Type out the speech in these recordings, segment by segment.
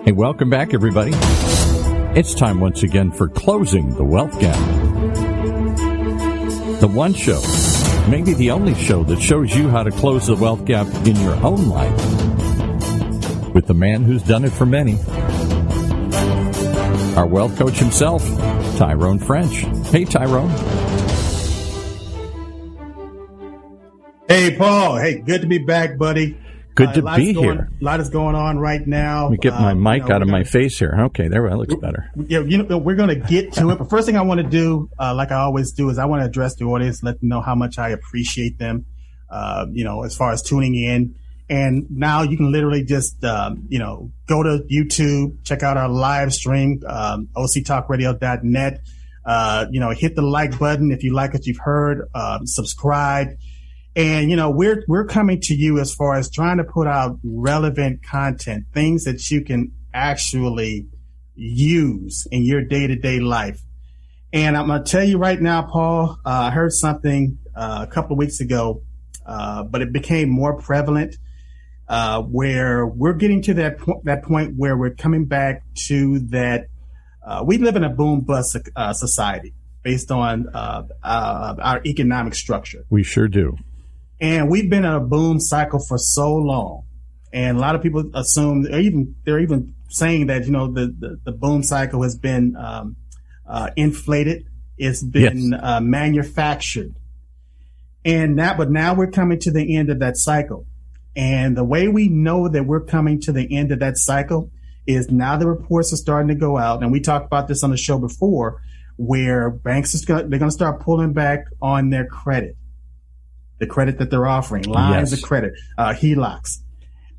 Hey, welcome back, everybody. It's time once again for Closing the Wealth Gap. The one show, maybe the only show, that shows you how to close the wealth gap in your own life with the man who's done it for many. Our wealth coach himself, Tyrone French. Hey, Tyrone. Hey, Paul. Hey, good to be back, buddy. Good to be here. A lot is going on right now. Let me get my mic out of my face here. Okay, there, that looks better. Yeah, we're going to get to it. But first thing I want to do, like I always do, is I want to address the audience, let them know how much I appreciate them, as far as tuning in. And now you can literally just, go to YouTube, check out our live stream, octalkradio.net. Hit the like button if you like what you've heard, subscribe. And, we're coming to you as far as trying to put out relevant content, things that you can actually use in your day-to-day life. And I'm going to tell you right now, Paul, I heard something a couple of weeks ago, but it became more prevalent, where we're getting to that point where we're coming back to that. We live in a boom-bust society based on our economic structure. We sure do. And we've been in a boom cycle for so long. And a lot of people assume, they're even saying that, the boom cycle has been inflated. It's been manufactured. But now we're coming to the end of that cycle. And the way we know that we're coming to the end of that cycle is now the reports are starting to go out. And we talked about this on the show before, where banks they're going to start pulling back on their credit. The credit that they're offering, lines of credit, HELOCs.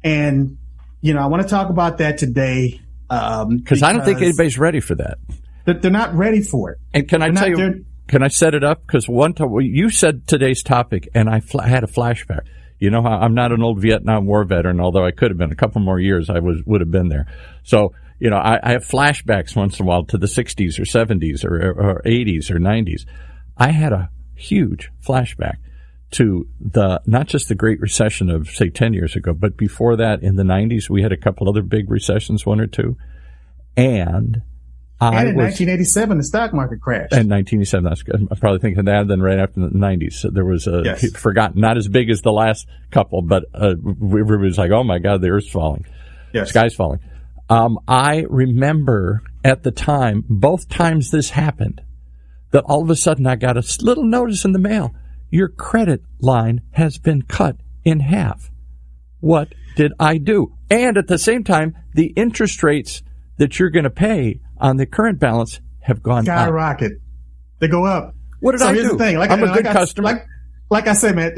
And, I want to talk about that today. Because I don't think anybody's ready for that. They're not ready for it. And can I tell you, can I set it up? Because one time, you said today's topic, and I had a flashback. I'm not an old Vietnam War veteran, although I could have been. A couple more years, I would have been there. So, I have flashbacks once in a while to the 60s or 70s or 80s or 90s. I had a huge flashback to not just the Great Recession of, say, 10 years ago, but before that, in the 90s, we had a couple other big recessions, one or two. And in 1987, the stock market crashed. In 1987, I'm probably thinking that. Then right after the 90s, so there was forgotten, not as big as the last couple, but everybody was like, oh my God, the earth's falling. Yes. Sky's falling. I remember at the time, both times this happened, that all of a sudden I got a little notice in the mail. Your credit line has been cut in half. What did I do? And at the same time, the interest rates that you're going to pay on the current balance have gone skyrocket. up. They go up. What did I do? Here's the thing. I'm a good customer. Like I say, man,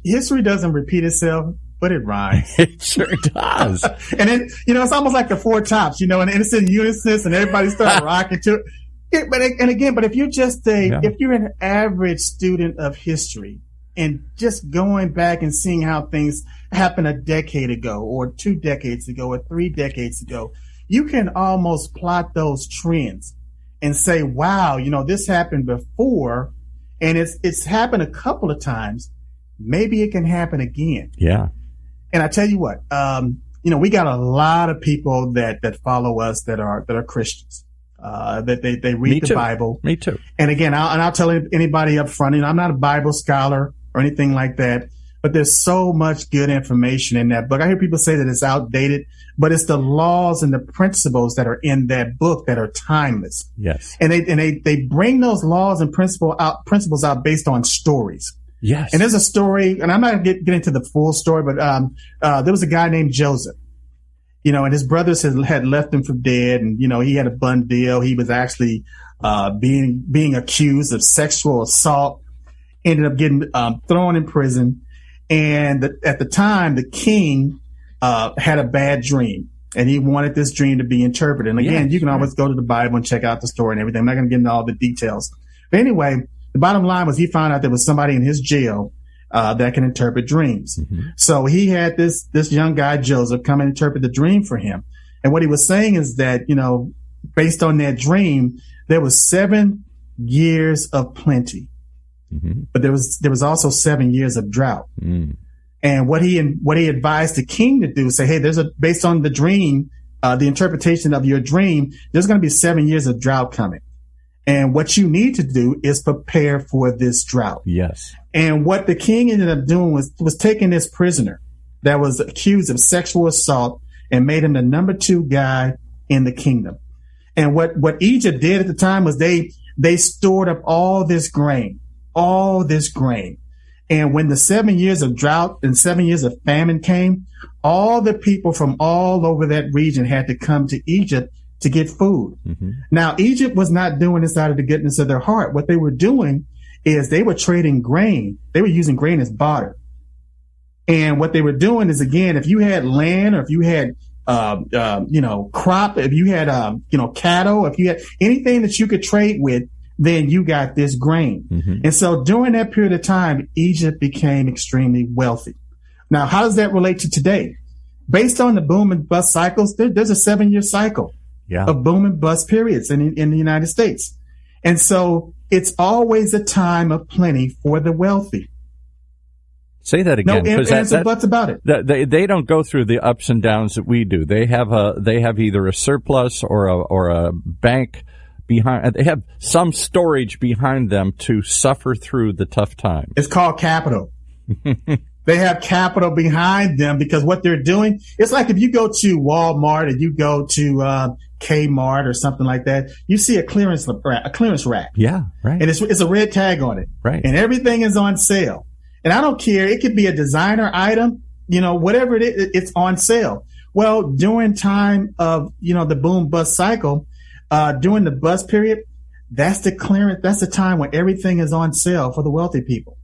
history doesn't repeat itself, but it rhymes. It sure does. And then, it's almost like the Four Tops, and it's in unison and everybody starts rocking to it. But if you're just if you're an average student of history and just going back and seeing how things happened a decade ago or 2 decades ago or 3 decades ago, you can almost plot those trends and say, wow, this happened before and it's happened a couple of times. Maybe it can happen again. Yeah. And I tell you what, we got a lot of people that follow us that are Christians. That they read the Bible. Me too. And again, I'll tell anybody up front, I'm not a Bible scholar or anything like that, but there's so much good information in that book. I hear people say that it's outdated, but it's the laws and the principles that are in that book that are timeless. Yes. And they bring those laws and principles out based on stories. Yes. And there's a story, and I'm not getting into the full story, but there was a guy named Joseph. And his brothers had left him for dead, and he had a bun deal. He was actually being accused of sexual assault. Ended up getting thrown in prison, and at the time, the king had a bad dream, and he wanted this dream to be interpreted. And again, you can always go to the Bible and check out the story and everything. I'm not going to get into all the details, but anyway, the bottom line was he found out there was somebody in his jail that can interpret dreams. Mm-hmm. So he had this young guy, Joseph, come and interpret the dream for him. And what he was saying is that, based on that dream, there was 7 years of plenty, but there was also 7 years of drought. Mm. And what he advised the king to do, say, hey, based on the dream, the interpretation of your dream, there's going to be 7 years of drought coming. And what you need to do is prepare for this drought. Yes. And what the king ended up doing was taking this prisoner that was accused of sexual assault and made him the number 2 guy in the kingdom. And what Egypt did at the time was they stored up all this grain. And when the 7 years of drought and 7 years of famine came, all the people from all over that region had to come to Egypt to get food. Mm-hmm. Now, Egypt was not doing this out of the goodness of their heart. What they were doing is they were trading grain. They were using grain as barter. And what they were doing is, again, if you had land or if you had, crop, if you had, cattle, if you had anything that you could trade with, then you got this grain. Mm-hmm. And so during that period of time, Egypt became extremely wealthy. Now, how does that relate to today? Based on the boom and bust cycles, there's a 7-year cycle of boom and bust periods in the United States. And so it's always a time of plenty for the wealthy. Say that again. No ifs and buts about it. They don't go through the ups and downs that we do. They have either a surplus or a bank behind. They have some storage behind them to suffer through the tough times. It's called capital. They have capital behind them because what they're doing, it's like if you go to Walmart and you go to Kmart or something like that, you see a clearance rack. Yeah, right. And it's a red tag on it. Right. And everything is on sale. And I don't care. It could be a designer item, whatever it is, it's on sale. Well, during time of, the boom bust cycle, during the bust period, that's the clearance. That's the time when everything is on sale for the wealthy people.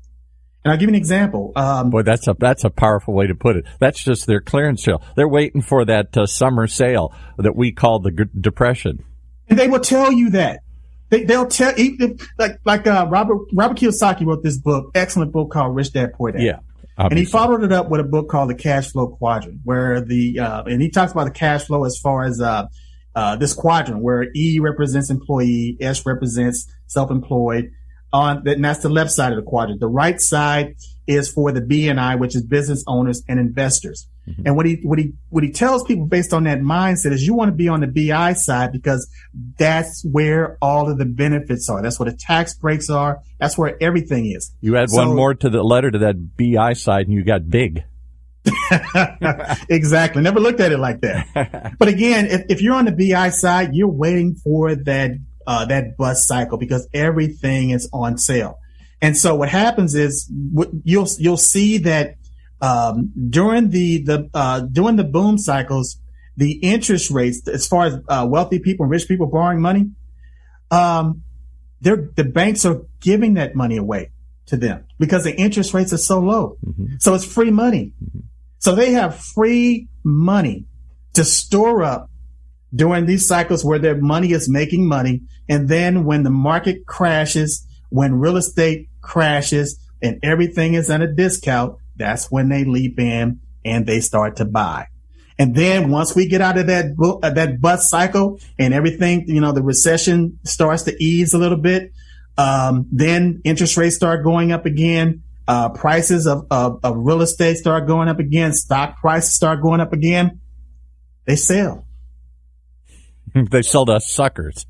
And I'll give you an example. Boy, that's a powerful way to put it. That's just their clearance sale. They're waiting for that summer sale that we call the Depression. And they will tell you that. They'll tell, Robert Kiyosaki wrote this book, excellent book called Rich Dad Poor Dad. Yeah. Obviously. And he followed it up with a book called The Cash Flow Quadrant, where and he talks about the cash flow as far as this quadrant where E represents employee, S represents self-employed. And that's the left side of the quadrant. The right side is for the BNI, which is business owners and investors. Mm-hmm. And what he tells people based on that mindset is you want to be on the BI side because that's where all of the benefits are. That's where the tax breaks are. That's where everything is. You add one more to the letter to that BI side and you got big. Exactly. Never looked at it like that. But again, if you're on the BI side, you're waiting for that bust cycle because everything is on sale. And so what happens is you'll see that during the boom cycles, the interest rates, as far as wealthy people and rich people borrowing money, the banks are giving that money away to them because the interest rates are so low. Mm-hmm. So it's free money. Mm-hmm. So they have free money to store up during these cycles where their money is making money. And then when the market crashes, when real estate crashes and everything is at a discount, that's when they leap in and they start to buy. And then once we get out of that bust cycle and everything, the recession starts to ease a little bit, then interest rates start going up again. Prices of real estate start going up again. Stock prices start going up again. They sell. They sell to us suckers.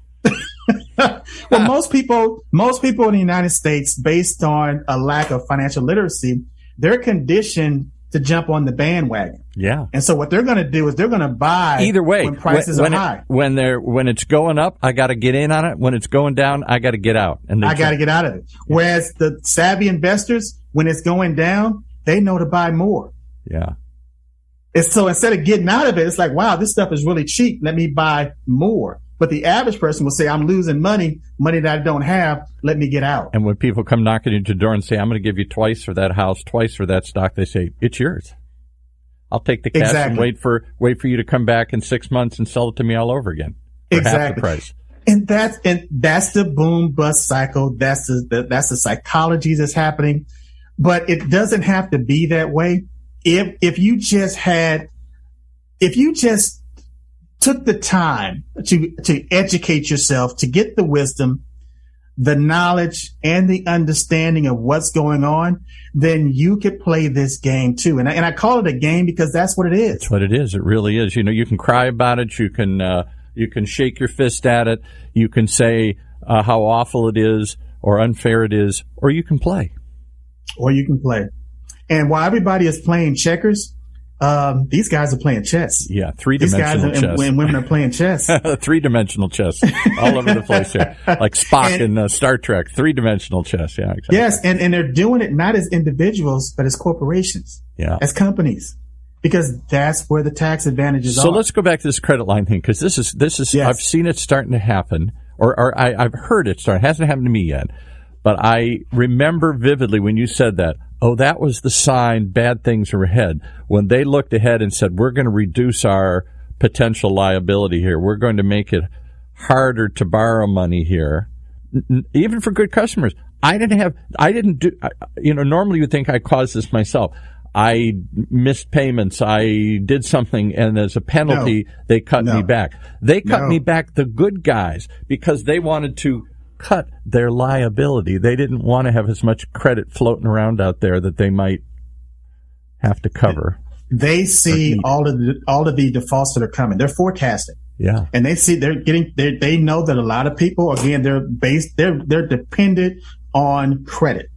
Well, most people in the United States, based on a lack of financial literacy, they're conditioned to jump on the bandwagon. Yeah. And so what they're going to do is they're going to buy either way when prices are high. When it's going up, I got to get in on it. When it's going down, I got to get out. And I got to get out of it. Yeah. Whereas the savvy investors, when it's going down, they know to buy more. Yeah. And so instead of getting out of it, it's like, wow, this stuff is really cheap. Let me buy more. But the average person will say, I'm losing money that I don't have. Let me get out. And when people come knocking at your door and say, I'm going to give you twice for that house, twice for that stock, they say, it's yours. I'll take the cash and wait for you to come back in 6 months and sell it to me all over again for half the price. And that's the boom bust cycle. That's the psychology that's happening. But it doesn't have to be that way. If you just took the time to educate yourself, to get the wisdom, the knowledge and the understanding of what's going on, then you could play this game too. And I call it a game because that's what it is. That's what it is. It really is. You can cry about it. You can shake your fist at it. You can say how awful it is or unfair it is, or you can play. And while everybody is playing checkers, these guys are playing chess. Yeah, three-dimensional chess. And women are playing chess. Three-dimensional chess all over the place here. Like Spock in Star Trek, three-dimensional chess. Yeah, exactly. Yes, and they're doing it not as individuals, but as corporations, as companies, because that's where the tax advantages are. So let's go back to this credit line thing, because this is yes. I've seen it starting to happen, or I've heard it start. It hasn't happened to me yet, but I remember vividly when you said that. Oh, that was the sign bad things are ahead. When they looked ahead and said, we're going to reduce our potential liability here. We're going to make it harder to borrow money here, even for good customers. Normally you'd think I caused this myself. I missed payments. I did something, and as a penalty, they cut me back. They cut me back, the good guys, because they wanted to cut their liability. They didn't want to have as much credit floating around out there that they might have to cover. They see all of the defaults that are coming. They're forecasting. Yeah. And they see they know that a lot of people, again, they're dependent on credit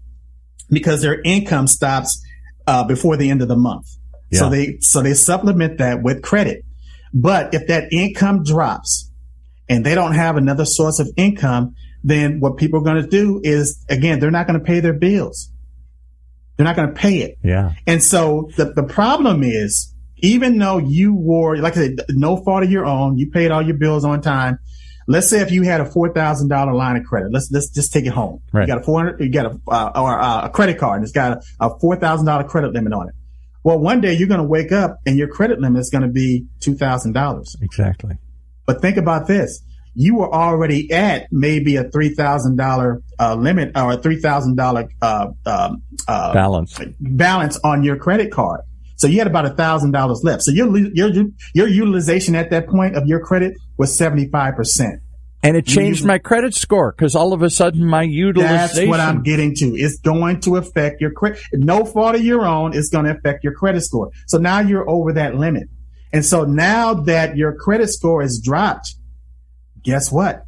because their income stops before the end of the month. Yeah. So they supplement that with credit. But if that income drops and they don't have another source of income, then what people are going to do is, again, they're not going to pay their bills. They're not going to pay it. Yeah. And so the problem is, even though you were, like I said, no fault of your own, you paid all your bills on time. Let's say if you had a $4,000 line of credit, let's just take it home. Right. You got a credit card and it's got a $4,000 credit limit on it. Well, one day you're going to wake up and your credit limit is going to be $2,000. Exactly. But think about this. You were already at maybe a $3,000 limit or a $3,000 balance on your credit card. So you had about $1,000 left. So your utilization at that point of your credit was 75%. And it changed my credit score because all of a sudden my utilization. That's what I'm getting to. It's going to affect your credit. No fault of your own. It's going to affect your credit score. So now you're over that limit. And so now that your credit score is dropped, guess what?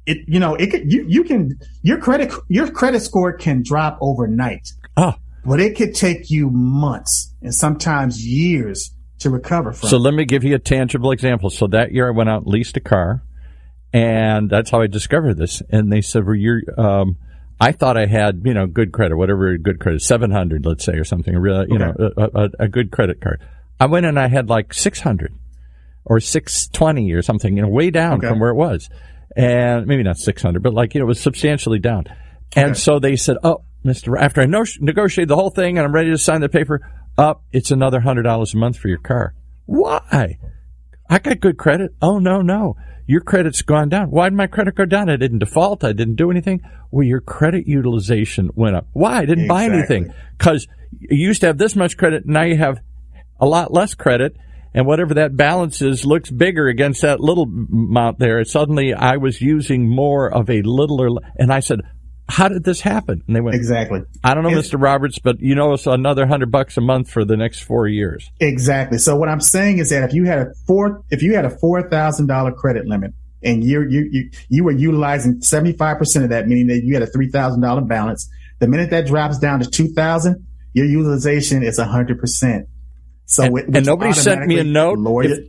Your credit score can drop overnight. Oh. But it could take you months and sometimes years to recover from. So let me give you a tangible example. So that year I went out and leased a car, and that's how I discovered this. And they said, well, I thought I had, good credit, whatever good credit, 700, let's say, or something, a good credit card. I went and I had like 600 or 620 or something, way down from where it was. And maybe not 600, but it was substantially down. And so they said, oh, after I negotiated the whole thing and I'm ready to sign the paper, it's another $100 a month for your car. Why? I got good credit. Oh, no. Your credit's gone down. Why did my credit go down? I didn't default. I didn't do anything. Well, your credit utilization went up. Why? I didn't buy anything. Because you used to have this much credit. Now you have a lot less credit. And whatever that balance is looks bigger against that little amount there. Suddenly I was using more of a littler. And I said, how did this happen? And they went, exactly. I don't know, Mr. Roberts, but it's another $100 a month for the next 4 years. Exactly. So what I'm saying is that if you had a $4,000 credit limit and you were utilizing 75% of that, meaning that you had a $3,000 balance, the minute that drops down to $2,000, your utilization is 100%. So and nobody sent me a note.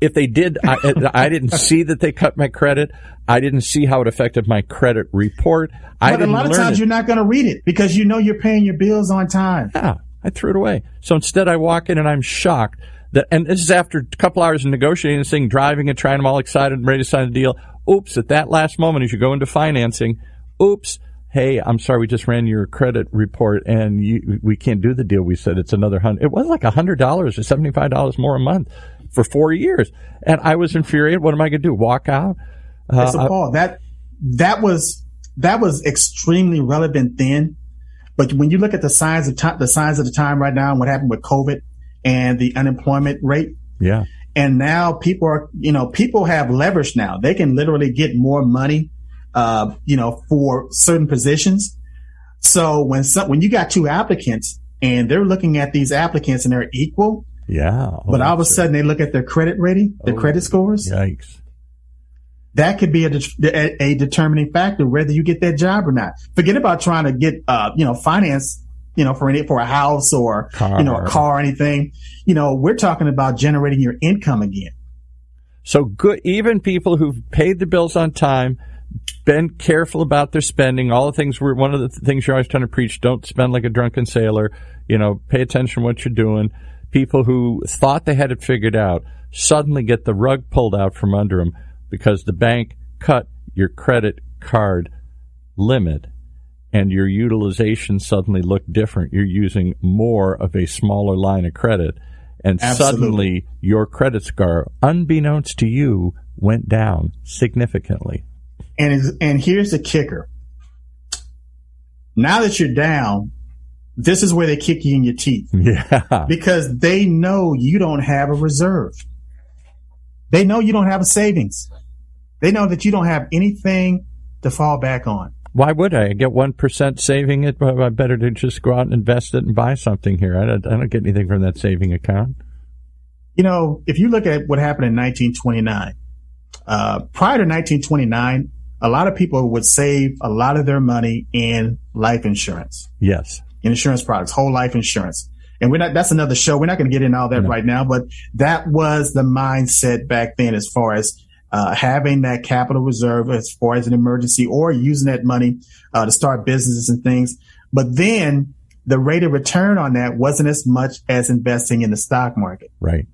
If they did, I didn't see that they cut my credit. I didn't see how it affected my credit report. But a lot of times you're not going to read it because you're paying your bills on time. Yeah, I threw it away. So instead I walk in and I'm shocked and this is after a couple hours of negotiating this thing, driving it, trying, I'm all excited and ready to sign the deal. Oops, at that last moment as you go into financing, hey, I'm sorry, we just ran your credit report and we can't do the deal. We said it's another $100. It was like $100 or $75 more a month for 4 years. And I was infuriated. What am I going to do? Walk out? So Paul, that was extremely relevant then. But when you look at the signs of the time right now and what happened with COVID and the unemployment rate. Yeah. And now people have leverage now. They can literally get more money for certain positions. So when you got two applicants and they're looking at these applicants and they're equal, but all of a sudden they look at their credit rating, their credit scores. Yikes. That could be a determining factor whether you get that job or not. Forget about trying to get, finance, for a house or, a car or anything. We're talking about generating your income again. So good, even people who've paid the bills on time, been careful about their spending, all the things one of the things you're always trying to preach, don't spend like a drunken sailor, pay attention to what you're doing. People who thought they had it figured out suddenly get the rug pulled out from under them because the bank cut your credit card limit and your utilization suddenly looked different. You're using more of a smaller line of credit, and suddenly your credit score, unbeknownst to you, went down significantly. And here's the kicker. Now that you're down, this is where they kick you in your teeth. Yeah. Because they know you don't have a reserve. They know you don't have a savings. They know that you don't have anything to fall back on. Why would I get 1% saving it? I better to just go out and invest it and buy something here. I don't get anything from that saving account. If you look at what happened in 1929, prior to 1929, a lot of people would save a lot of their money in life insurance. Yes. In insurance products, whole life insurance. And that's another show. We're not going to get into all that right now, but that was the mindset back then as far as having that capital reserve as far as an emergency or using that money to start businesses and things. But then the rate of return on that wasn't as much as investing in the stock market. Right.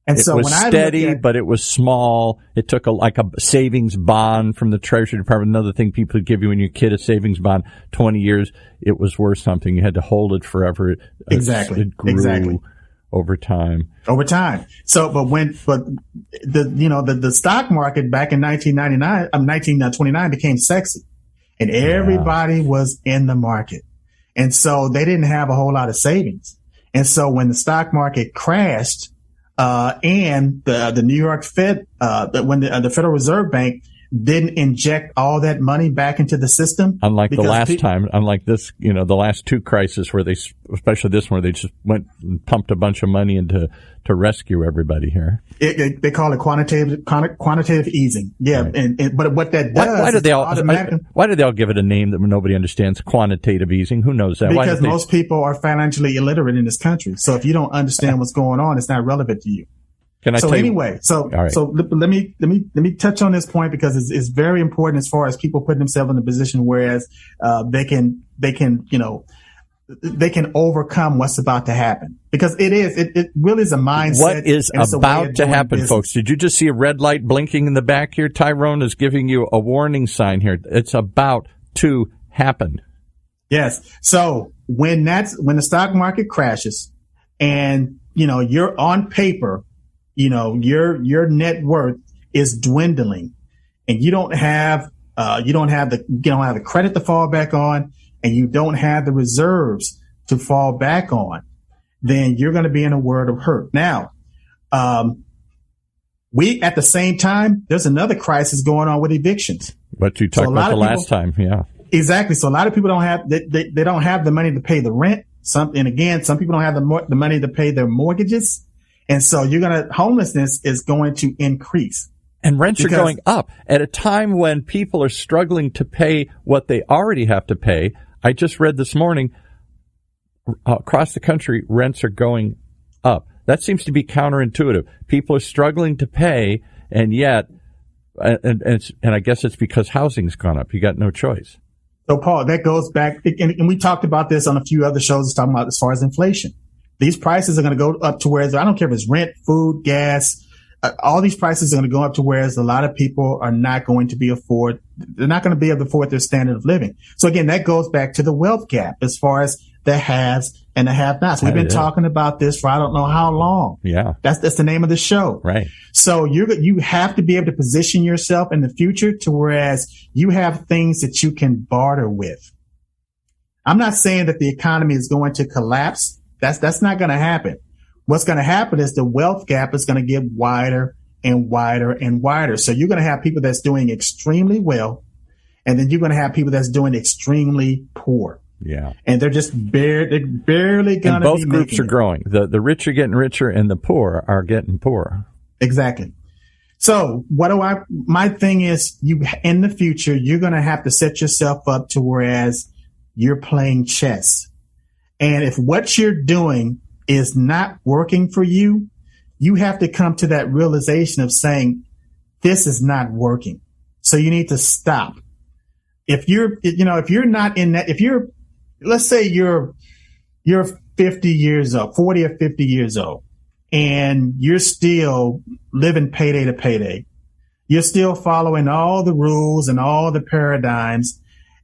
And it was steady, but it was small. It took a savings bond from the Treasury Department. Another thing people would give you when you're a kid, a savings bond, 20 years, it was worth something. You had to hold it forever. Exactly. It grew over time. So, the stock market back in 1929 became sexy, and everybody was in the market. And so they didn't have a whole lot of savings. And so when the stock market crashed, and the New York Fed, when the Federal Reserve Bank didn't inject all that money back into the system. Unlike the last time, unlike this, the last two crises where especially this one, where they just went and pumped a bunch of money into to rescue everybody here. They call it quantitative easing. Yeah, right. But what that does, why do they all give it a name that nobody understands? Quantitative easing. Who knows that? Because most people are financially illiterate in this country. So if you don't understand what's going on, it's not relevant to you. So let me touch on this point because it's very important as far as people putting themselves in a position whereas they can overcome what's about to happen, because it really is a mindset. What is about to happen, business. Folks? Did you just see a red light blinking in the back here? Tyrone is giving you a warning sign here. It's about to happen. Yes. So when the stock market crashes and you're on paper, your net worth is dwindling, and you don't have the credit to fall back on, and you don't have the reserves to fall back on, then you're going to be in a world of hurt. Now, at the same time, there's another crisis going on with evictions. What you talked about the last time, yeah. Exactly. So a lot of people don't have they don't have the money to pay the rent. Some people don't have the money to pay their mortgages. And so homelessness is going to increase. And rents are going up at a time when people are struggling to pay what they already have to pay. I just read this morning, across the country, rents are going up. That seems to be counterintuitive. People are struggling to pay, and yet, and I guess it's because housing's gone up. You got no choice. So, Paul, that goes back, and we talked about this on a few other shows, talking about as far as inflation. These prices are going to go up to where, I don't care if it's rent, food, gas, all these prices are going to go up to whereas a lot of people are not going to be they're not going to be able to afford their standard of living. So again, that goes back to the wealth gap as far as the haves and the have-nots. We've been talking about this for I don't know how long. Yeah. That's the name of the show. Right. So you have to be able to position yourself in the future to whereas you have things that you can barter with. I'm not saying that the economy is going to collapse. That's not going to happen. What's going to happen is the wealth gap is going to get wider and wider and wider. So you're going to have people that's doing extremely well And then you're going to have people that's doing extremely poor. Yeah. And they're just they're barely going to be both groups are growing. The rich are getting richer and the poor are getting poorer. Exactly. So my thing is, in the future, you're going to have to set yourself up to whereas you're playing chess. And if what you're doing is not working for you, you have to come to that realization of saying, this is not working. So you need to stop. If you're not in that, let's say you're 50 years old, 40 or 50 years old, and you're still living payday to payday. You're still following all the rules and all the paradigms,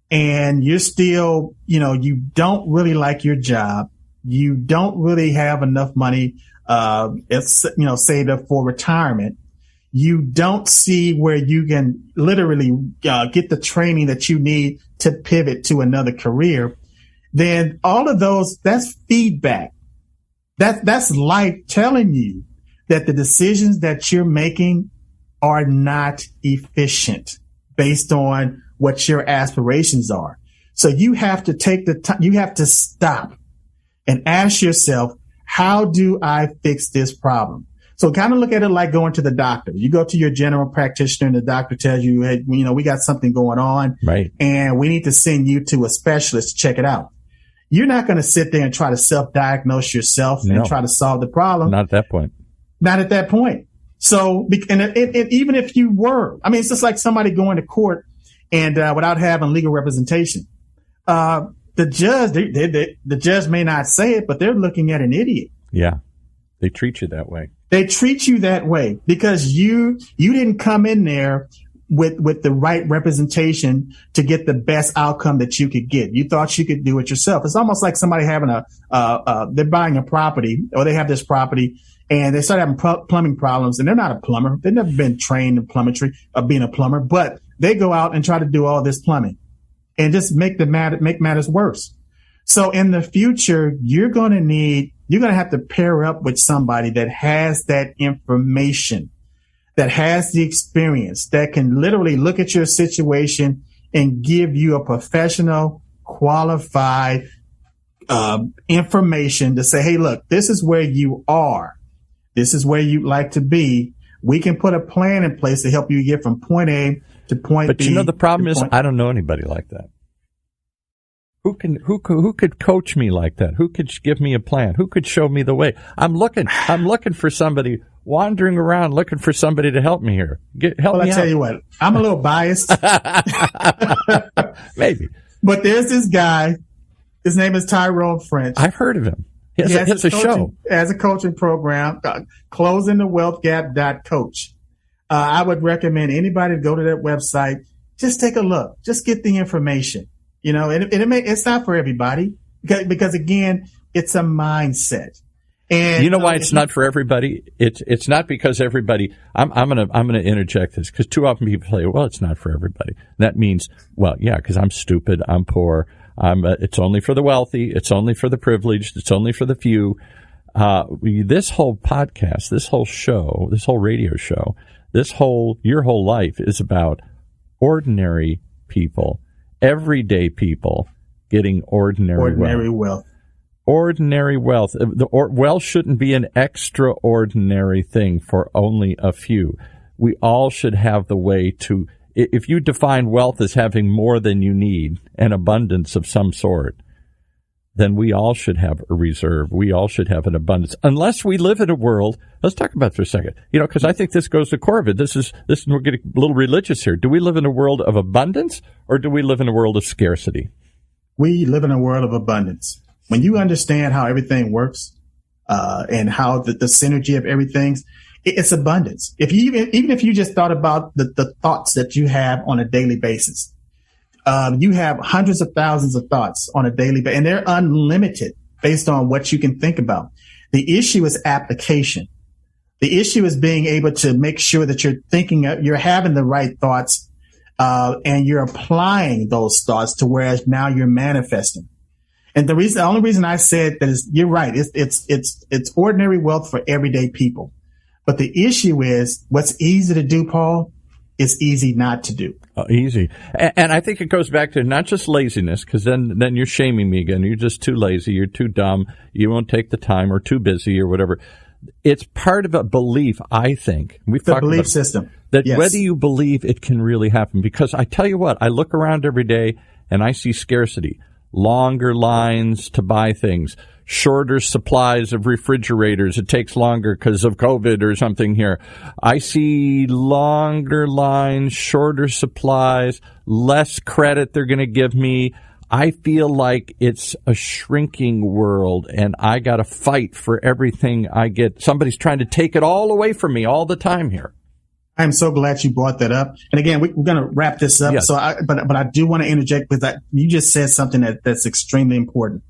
and you're still, you don't really like your job. You don't really have enough money, saved up for retirement. You don't see where you can literally get the training that you need to pivot to another career. Then all of those, that's feedback. That's life telling you that the decisions that you're making are not efficient based on what your aspirations are. So you have to take the time, you have to stop and ask yourself, how do I fix this problem? So kind of look at it like going to the doctor. You go to your general practitioner and the doctor tells you, hey, we got something going on, right, and we need to send you to a specialist to check it out. You're not going to sit there and try to self-diagnose yourself and try to solve the problem. Not at that point. Not at that point. So, and even if you were, it's just like somebody going to court and without having legal representation. The judge may not say it, but they're looking at an idiot. Yeah, they treat you that way. They treat you that way because you didn't come in there with the right representation to get the best outcome that you could get. You thought you could do it yourself. It's almost like somebody having they're buying a property, or they have this property and they start having plumbing problems, and they're not a plumber. They've never been trained in plumbetry of being a plumber, but they go out and try to do all this plumbing and just make matters worse. So in the future, you're going to have to pair up with somebody that has that information, that has the experience, that can literally look at your situation and give you a professional, qualified information to say, hey, look, this is where you are. This is where you'd like to be. We can put a plan in place to help you get from point A to point B. But the problem is, I don't know anybody like that. Who could coach me like that? Who could give me a plan? Who could show me the way? I'm looking for somebody, wandering around looking for somebody to help me here. Help me out. I tell you what, I'm a little biased. Maybe. But there's this guy. His name is Tyrone French. I've heard of him. He has a show. Has a coaching program, closingthewealthgap.coach. I would recommend anybody to go to that website. Just take a look. Just get the information. It's not for everybody because again, it's a mindset. And you know why it's not for everybody? It's not because everybody. I'm gonna interject this because too often people say, well, it's not for everybody. That means, well, yeah, because I'm stupid, I'm poor, it's only for the wealthy, it's only for the privileged, it's only for the few. This whole podcast, this whole show, this whole radio show, your whole life is about ordinary people, everyday people getting ordinary wealth. Ordinary wealth. Wealth shouldn't be an extraordinary thing for only a few. We all should have the way to, if you define wealth as having more than you need, an abundance of some sort, then we all should have a reserve. We all should have an abundance. Unless we live in a world, let's talk about it for a second, because I think this goes to the core of it. This we're getting a little religious here. Do we live in a world of abundance or do we live in a world of scarcity? We live in a world of abundance. When you understand how everything works, and how the synergy of everything, it's abundance. Even if you just thought about the thoughts that you have on a daily basis, you have hundreds of thousands of thoughts on a daily basis, and they're unlimited based on what you can think about. The issue is application. The issue is being able to make sure that you're having the right thoughts, and you're applying those thoughts to whereas now you're manifesting. And the only reason I said that is, you're right. It's ordinary wealth for everyday people. But the issue is what's easy to do, Paul, it's easy not to do. Easy. And I think it goes back to not just laziness, because then you're shaming me again. You're just too lazy. You're too dumb. You won't take the time, or too busy, or whatever. It's part of a belief, I think. We've the talked belief about system. That Yes. whether you believe it can really happen. Because I tell you what, I look around every day and I see scarcity. Longer lines to buy things. Shorter supplies of refrigerators. It takes longer because of COVID or something here. I see longer lines, shorter supplies, less credit they're going to give me. I feel like it's a shrinking world, and I got to fight for everything I get. Somebody's trying to take it all away from me all the time here. I'm so glad you brought that up. And again, we're going to wrap this up. Yes. But I do want to interject with that. You just said something that's extremely important.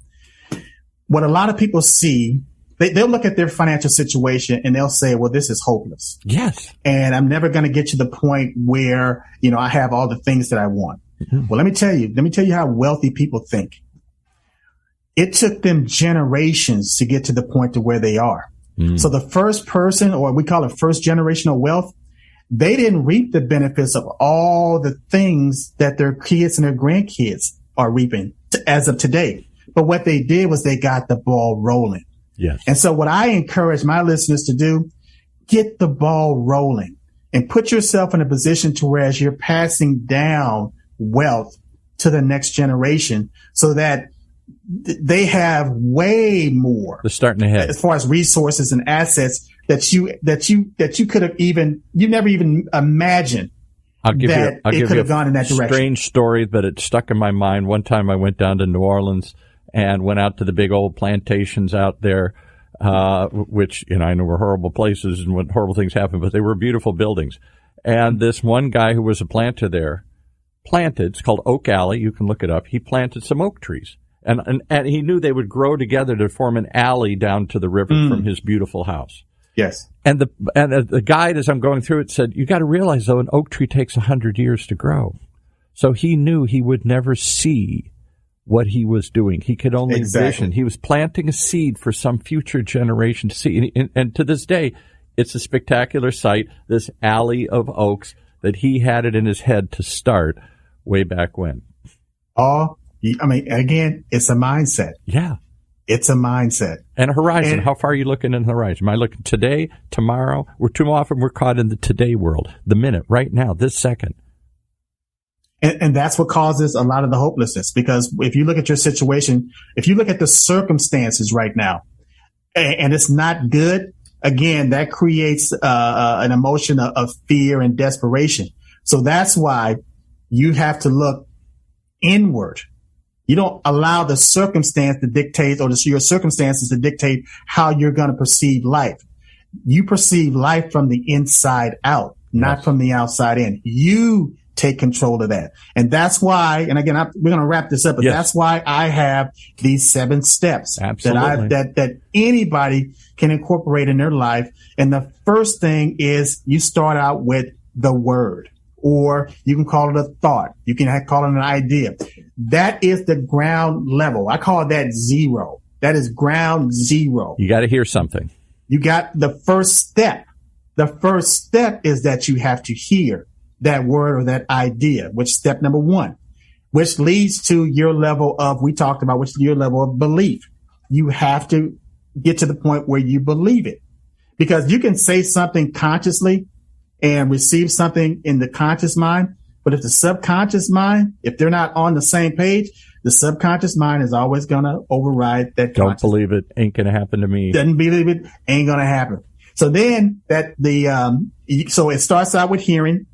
What a lot of people see, they'll look at their financial situation and they'll say, well, this is hopeless. Yes. And I'm never going to get to the point where, I have all the things that I want. Mm-hmm. Well, let me tell you how wealthy people think. It took them generations to get to the point to where they are. Mm. So the first person, or we call it first generational wealth, they didn't reap the benefits of all the things that their kids and their grandkids are reaping as of today. But what they did was they got the ball rolling. Yes. And so what I encourage my listeners to do, get the ball rolling and put yourself in a position to where as you're passing down wealth to the next generation so that they have way more. They're starting ahead as far as resources and assets that you could have you never even imagined. I'll give you have gone in that direction. Strange story, but it stuck in my mind. One time I went down to New Orleans and went out to the big old plantations out there, which, I know were horrible places and when horrible things happen, but they were beautiful buildings. And this one guy who was a planter there it's called Oak Alley. You can look it up. He planted some oak trees. And he knew they would grow together to form an alley down to the river from his beautiful house. Yes. And the guide, as I'm going through it, said, you got to realize, though, an oak tree takes 100 years to grow. So he knew he would never see what he was doing. He could only envision. He was planting a seed for some future generation to see. And to this day, it's a spectacular sight, this alley of oaks that he had it in his head to start way back when. Again, it's a mindset. Yeah. It's a mindset. And a horizon. How far are you looking in the horizon? Am I looking today, tomorrow? Too often we're caught in the today world, the minute, right now, this second. And that's what causes a lot of the hopelessness. Because if you look at your situation, if you look at the circumstances right now, and it's not good, again, that creates an emotion of fear and desperation. So that's why you have to look inward. You don't allow the circumstance to dictate or your circumstances to dictate how you're going to perceive life. You perceive life from the inside out, not from the outside in. You take control of that. And that's why, and again, we're going to wrap this up, but that's why I have these 7 steps that anybody can incorporate in their life. And the first thing is you start out with the word. Or you can call it a thought. You can call it an idea. That is the ground level. I call that 0. That is ground 0. You got to hear something. You got the first step. The first step is that you have to hear that word or that idea, which step number 1, which leads to your level of, we talked about, which is your level of belief. You have to get to the point where you believe it, because you can say something consciously and receive something in the conscious mind. But if the subconscious mind, if they're not on the same page, the subconscious mind is always going to override that. Don't believe it. Ain't going to happen to me. Doesn't believe it. Ain't going to happen. So then so it starts out with hearing,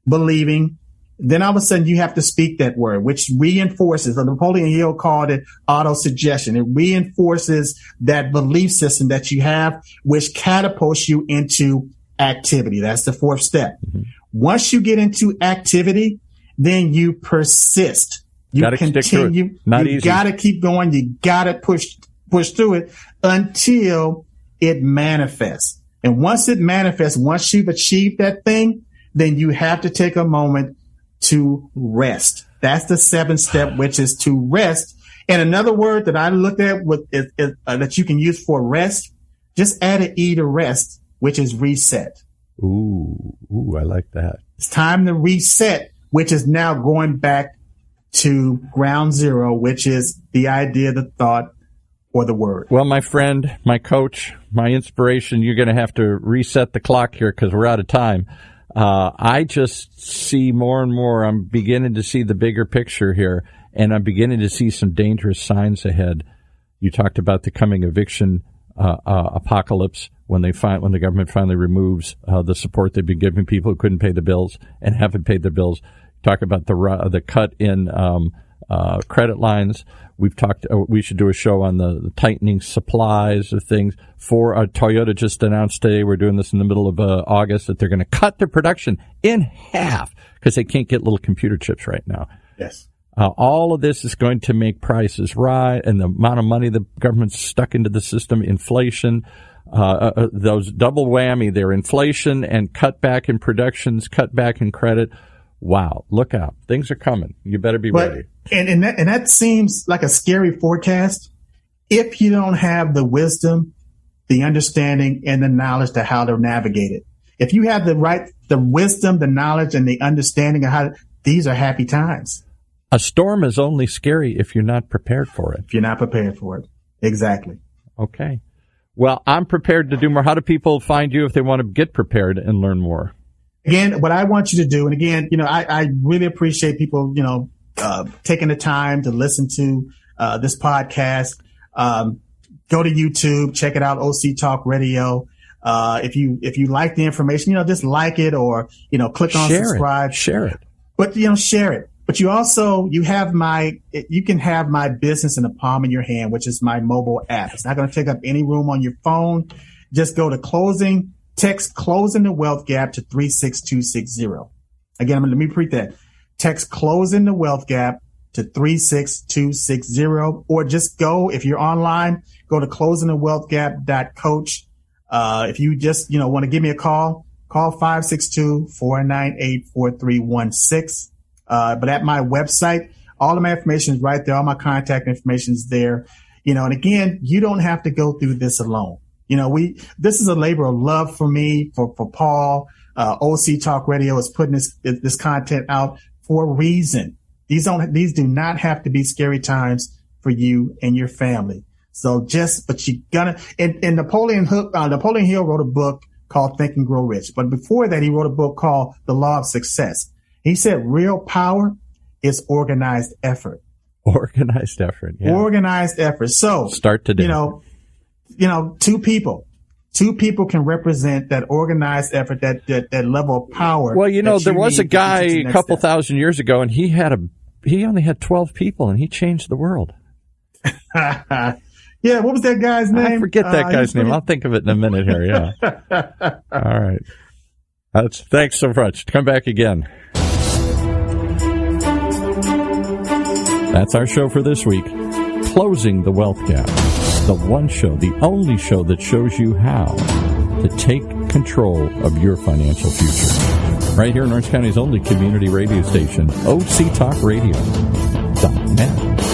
believing. Then all of a sudden you have to speak that word, which reinforces, Napoleon Hill called it auto-suggestion. It reinforces that belief system that you have, which catapults you into activity. That's the 4th step. Mm-hmm. Once you get into activity, then you persist. You continue. You got to keep going. You got to push through it until it manifests. And once it manifests, once you've achieved that thing, then you have to take a moment to rest. That's the 7th step, which is to rest. And another word that I looked at that you can use for rest, just add an E to rest, which is reset. Ooh, I like that. It's time to reset, which is now going back to ground zero, which is the idea, the thought, or the word. Well, my friend, my coach, my inspiration, you're going to have to reset the clock here because we're out of time. I just see more and more. I'm beginning to see the bigger picture here, and I'm beginning to see some dangerous signs ahead. You talked about the coming eviction apocalypse when the government finally removes the support they've been giving people who couldn't pay the bills and haven't paid their bills. Talk about the cut in credit lines. We've talked. We should do a show on the tightening supplies of things. Toyota just announced today, we're doing this in the middle of August, that they're going to cut their production in half because they can't get little computer chips right now. Yes. All of this is going to make prices rise, and the amount of money the government's stuck into the system, inflation, those double whammy there, inflation and cut back in productions, cut back in credit. Wow, look out. Things are coming. You better be ready. And that seems like a scary forecast if you don't have the wisdom, the understanding, and the knowledge to how to navigate it. If you have the wisdom, the knowledge, and the understanding of how, these are happy times. A storm is only scary if you're not prepared for it. If you're not prepared for it. Exactly. Okay. Well, I'm prepared to do more. How do people find you if they want to get prepared and learn more? Again, what I want you to do, and again, I really appreciate people, taking the time to listen to this podcast. Go to YouTube, check it out, OC Talk Radio. If you like the information, just like it or, click on subscribe. Share it. But, share it. But you can have my business in the palm of your hand, which is my mobile app. It's not going to take up any room on your phone. Just go to text closing the wealth gap to 36260. Again, let me repeat that. Text closing the wealth gap to 36260, or just go, if you're online, go to closingthewealthgap.coach. If you just, want to give me a call 562-498-4316. But at my website, all of my information is right there. All my contact information is there. And again, you don't have to go through this alone. This is a labor of love for me, for Paul. OC Talk Radio is putting this content out for a reason. These do not have to be scary times for you and your family. So but you gotta, and Napoleon Hill wrote a book called Think and Grow Rich. But before that, he wrote a book called The Law of Success. He said real power is organized effort. Organized effort. Yeah. Organized effort. So start today. Two people can represent that organized effort, that level of power. Well, there was a guy a couple thousand years ago, and he only had 12 people, and he changed the world. Yeah, what was that guy's name? I forget that guy's name. I'll think of it in a minute here. Yeah. All right. Thanks so much. Come back again. That's our show for this week. Closing the Wealth Gap. The one show, the only show that shows you how to take control of your financial future. Right here in Orange County's only community radio station, OCTalkRadio.net.